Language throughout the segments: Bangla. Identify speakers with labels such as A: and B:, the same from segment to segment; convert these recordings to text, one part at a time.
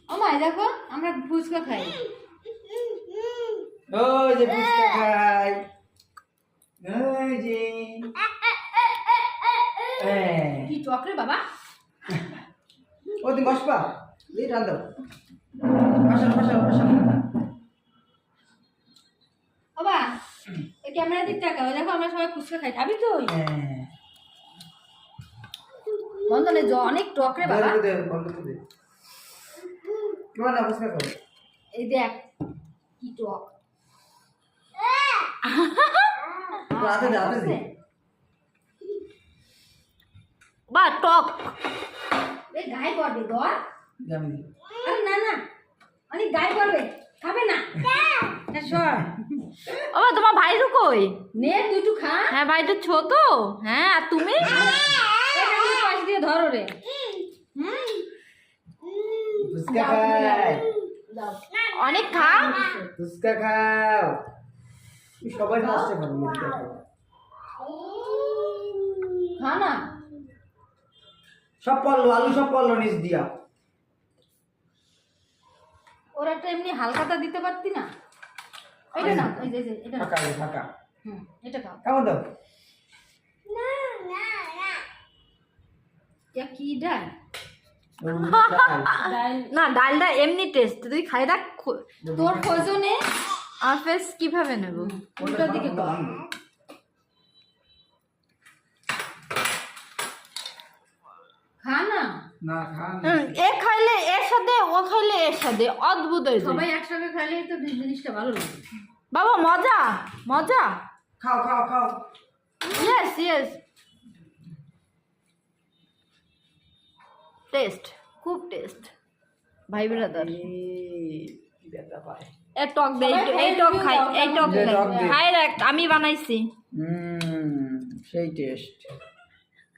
A: ও মা দেখো আমরা ফুচকা খাই।
B: ওই যে ফুচকা খাই, ওই যে
A: কি চকরে বাবা।
B: ও তুমি বসবা, এই টান দাও, বসাও বসাও বসাও।
A: বাবা এই ক্যামেরা দিক তাকাও, দেখো আমরা সবাই ফুচকা খাই, খাবি তুই? বন্ধ নে, অনেক টকরে বাবা।
B: বন্ধ করে দে। কেমন না ফুচকা খাও?
A: এই দেখ কি টক।
B: হাতে দে, হাতে দে।
A: বা টক এই গায়ে পড়বে ধর।
B: যাবি
A: আরে না না অনেক গায়ে পড়বে, খাবে না। সর
C: বাবা তোমার ভাইরু কই?
A: নে তুই একটু খা।
C: হ্যাঁ ভাইটা ছোট। হ্যাঁ আর তুমি?
A: পাশ দিয়ে ধরো রে।
B: ফুচকা খাই,
C: অনেক খা।
B: ফুচকা খাও। সবাই নষ্ট করে মুখটা।
A: খা না।
B: সব পড়লো, আলু সব পড়লো নিচ দিয়া।
A: ওর একটা এমনি হালকাটা দিতে পারতি না? এটা না, এই যে এটা
B: ফাঁকা দে, ফাঁকা।
A: এটা খাও।
B: কেমন দাও?
A: কি ডাল? ডাল
C: না ডালটা এমনি টেস্ট, তুই খাই দেখ।
A: তোর প্রয়োজনে
C: আর ফেস কিভাবে নেব?
A: উল্টোর দিকে কর। খা না।
B: না খা না।
C: এ খাইলে এর সাথে, ও খাইলে এর সাথে, অদ্ভুত হয়ে যায়।
A: সবাই একসঙ্গে খাইলেই তো জিনিসটা ভালো লাগে।
C: বাবা মজা মজা।
B: খাও খাও খাও।
C: ইয়েস ইয়েস, টেস্ট, খুব টেস্ট ভাই ব্রাদার।
B: কি ব্যথা পায়।
C: এ টক দে, এই টক খাই, এই টক
B: যে টক দে।
C: খাই রাখ, আমি বানাইছি।
B: সেই টেস্ট।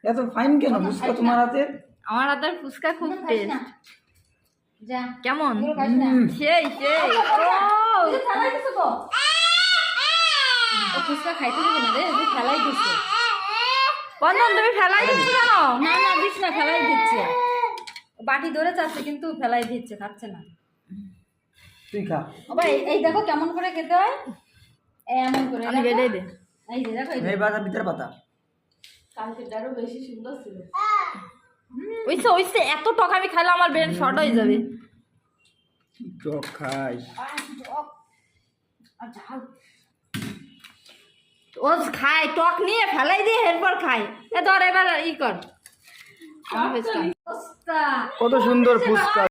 B: এত ফাইন কেন ফুচকা তোমার হাতে?
C: আমার হাতের ফুচকা খুব
A: খাইস
C: টেস্ট।
A: না। যা
C: কেমন?
A: এগুলো খাইস না।
C: সেই সেই।
A: এই যে ফেলাই দিছো তো। ও ফুচকা খাইতে দিবে না রে, এই যে ফেলাই দিছে।
C: বন্ধন তুমি ফেলাই দিচ্ছ কেন?
A: না না দিস না, ফেলাই দিচ্ছে। বাটি ধরে চাচ্ছে কিন্তু ফেলাই দিচ্ছে, খাচ্ছে না।
B: তুই খা।
A: বাবা এই দেখো কেমন করে খেতে হয়, এমন করে।
C: আমি
A: দেখো।
C: বেড়ে দে।
A: এই যে দেখো, এই যে।
B: এই পাতা ভিতর পাতা।
A: কালকেটারও বেশি সুন্দর ছিল।
C: ওইসে ওইসে এত টক আমি খাইলে আমার ব্রেন শর্ট হয়ে যাবে।
B: টক খাই।
A: আর ঝাল।
C: ও খায় টক নিয়ে ফেলাই দিয়ে এরপর খায়। এ ধর এবার ই কর।
A: অবস্থা।
B: কত সুন্দর ফুচকা।